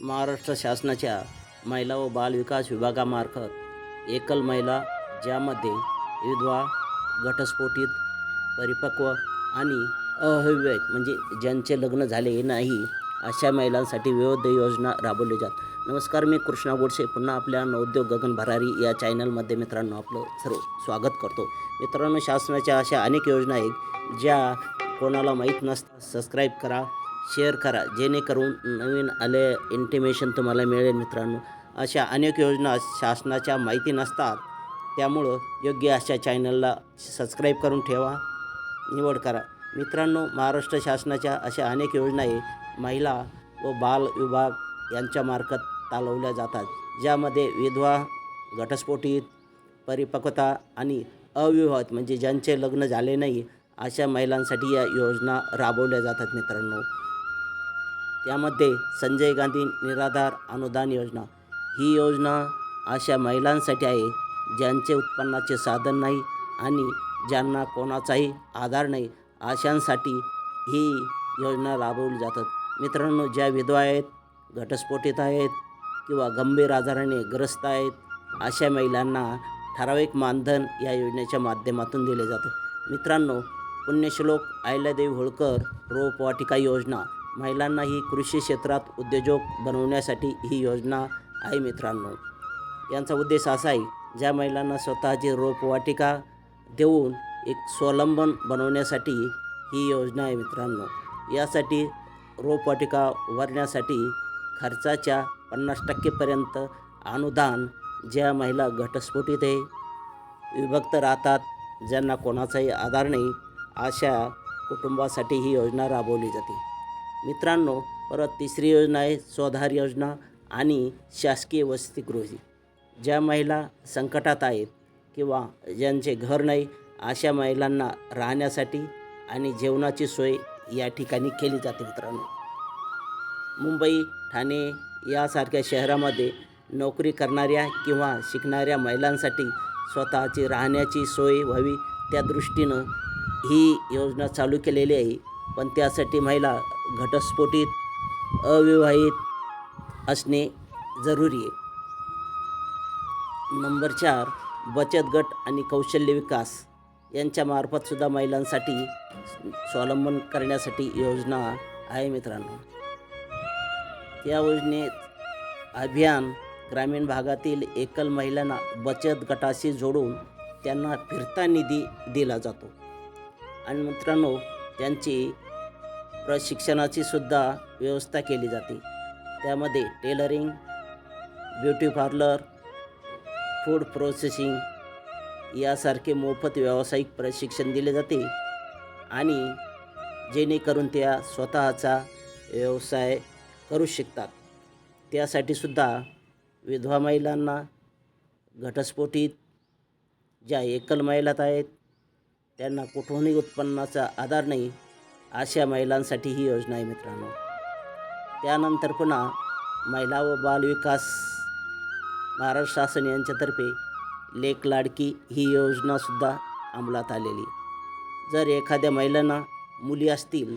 महाराष्ट्र शासनाच्या महिला व बालविकास विभागामार्फत एकल महिला, ज्यामध्ये विधवा, घटस्फोटित, परिपक्व आणि अविवाहित म्हणजे ज्यांचे लग्न झाले नाही अशा महिलांसाठी विविध योजना राबवल्या जातात. नमस्कार, मी कृष्णा गोडसे पुन्हा आपल्या नवोद्योग गगन भरारी या चॅनलमध्ये मित्रांनो आपलं सर्व स्वागत करतो. मित्रांनो, शासनाच्या अशा अनेक योजना आहेत ज्या कोणाला माहीत नसतात. सबस्क्राईब करा, शेअर करा, जेणेकरून नवीन आले इंटिमेशन तुम्हाला मिळेल. मित्रांनो, अशा अनेक योजना शासनाच्या माहिती नसतात, त्यामुळं योग्य अशा चॅनलला सबस्क्राईब करून ठेवा, निवड करा. मित्रांनो, महाराष्ट्र शासनाच्या अशा अनेक योजना आहे महिला व बाल विभाग यांच्यामार्फत चालवल्या जातात, ज्यामध्ये विधवा, घटस्फोटित, परिपक्वता आणि अविवाहित म्हणजे ज्यांचे लग्न झाले नाही अशा महिलांसाठी या योजना राबवल्या जातात. मित्रांनो, त्यामध्ये संजय गांधी निराधार अनुदान योजना ही योजना अशा महिलांसाठी आहे ज्यांचे उत्पन्नाचे साधन नाही आणि ज्यांना कोणाचाही आधार नाही, अशांसाठी ही योजना राबवली जातात. मित्रांनो, ज्या विधवा आहेत, घटस्फोटित आहेत किंवा गंभीर आजाराने ग्रस्त आहेत, अशा महिलांना ठराविक मानधन या योजनेच्या माध्यमातून दिले जातं. मित्रांनो, पुण्यश्लोक अहिल्यादेवी होळकर रोपवाटिका योजना महिलांना ही कृषी क्षेत्रात उद्योजक बनवण्यासाठी ही योजना आहे. मित्रांनो, यांचा उद्देश असा आहे, ज्या महिलांना स्वतःची रोपवाटिका देऊन एक स्वावलंबन बनवण्यासाठी ही योजना आहे. मित्रांनो, यासाठी रोपवाटिका उभारण्यासाठी खर्चाच्या 50% अनुदान ज्या महिला घटस्फोटित आहे, विभक्त राहतात, ज्यांना कोणाचाही आधार नाही, अशा कुटुंबासाठी ही योजना राबवली जाते. मित्रांनो, परत तिसरी योजना आहे स्वधार योजना आणि शासकीय वसतिगृह. ज्या महिला संकटात आहेत किंवा ज्यांचे घर नाही अशा महिलांना राहण्यासाठी आणि जेवणाची सोय या ठिकाणी केली जाते. मित्रांनो, मुंबई, ठाणे यासारख्या शहरामध्ये नोकरी करणाऱ्या किंवा शिकणाऱ्या महिलांसाठी स्वतःची राहण्याची सोय व्हावी त्या दृष्टीनं ही योजना चालू केलेली आहे. पण त्यासाठी महिला घटस्फोटित, अविवाहित असणे जरुरी आहे. नंबर 4, बचत गट आणि कौशल्य विकास यांच्यामार्फतसुद्धा महिलांसाठी स्वावलंबन करण्यासाठी योजना आहे. मित्रांनो, या योजनेत अभियान ग्रामीण भागातील एकल महिलांना बचत गटाशी जोडून त्यांना फिरता निधी दिला जातो. आणि मित्रांनो, त्यांची प्रशिक्षणाची सुद्धा व्यवस्था केली जाते. त्यामध्ये tailoring, beauty parlour, food processing यासारखे मोफत व्यावसायिक प्रशिक्षण दिले जाते आणि जेणेकरून त्या स्वतःचा व्यवसाय करू शकतात. त्यासाठी सुद्धा विधवा महिलांना, घटस्फोटित, ज्या एकल महिला आहेत, त्यांना कुठूनही उत्पन्नाचा आधार नाही अशा महिलांसाठी ही योजना आहे. मित्रांनो, त्यानंतर पुन्हा महिला व बालविकास महाराष्ट्र शासन यांच्यातर्फे लेक लाडकी ही योजनासुद्धा अंमलात आलेली. जर एखाद्या महिलांना मुली असतील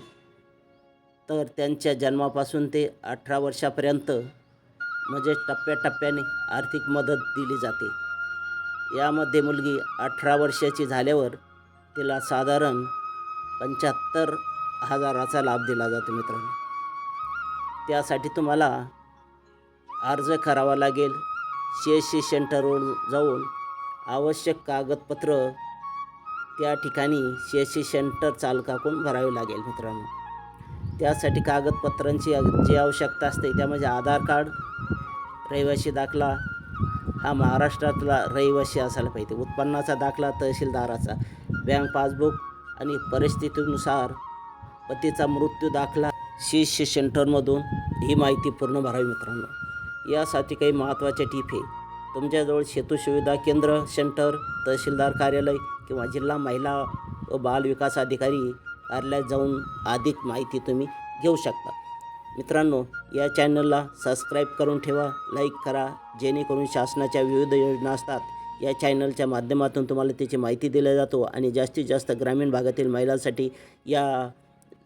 तर त्यांच्या जन्मापासून ते 18 वर्षापर्यंत म्हणजे टप्प्याटप्प्याने आर्थिक मदत दिली जाते. यामध्ये मुलगी 18 वर्षाची झाल्यावर तिला साधारण 75,000चा लाभ दिला जातो. मित्रांनो, त्यासाठी तुम्हाला अर्ज करावा लागेल. CSC सेंटरवर जाऊन आवश्यक कागदपत्र त्या ठिकाणी CSC सेंटर चालकाकडून भरावी लागेल. मित्रांनो, त्यासाठी कागदपत्रांची जी आवश्यकता असते त्यामध्ये आधार कार्ड, रहिवासी दाखला, हा महाराष्ट्रातला रहिवासी असायला पाहिजे, उत्पन्नाचा दाखला तहसीलदाराचा, बँक पासबुक आणि परिस्थितीनुसार पतीचा मृत्यू दाखला CSC सेंटरमधून ही माहिती पूर्ण भरावी. मित्रांनो, यासाठी काही महत्त्वाच्या टिप आहे. तुमच्याजवळ सेतू सुविधा केंद्र, सेंटर, तहसीलदार कार्यालय किंवा जिल्हा महिला व बाल विकास अधिकारी कार्यालयात जाऊन अधिक माहिती तुम्ही घेऊ शकता. मित्रांनो, या चॅनलला सबस्क्राईब करून ठेवा, लाईक करा, जेणेकरून शासनाच्या विविध योजना असतात या चॅनलच्या माध्यमातून तुम्हाला त्याची माहिती दिली जातो आणि जास्तीत जास्त ग्रामीण भागातील महिलांसाठी या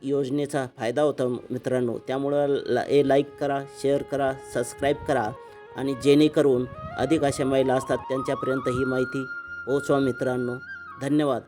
योजनेचा फायदा होता मित्रांनो. त्यामुळं हे लाईक करा, शेअर करा, सबस्क्राईब करा आणि जेणेकरून अधिक अशा महिला असतात त्यांच्यापर्यंत ही माहिती पोहोचवा मित्रांनो. धन्यवाद.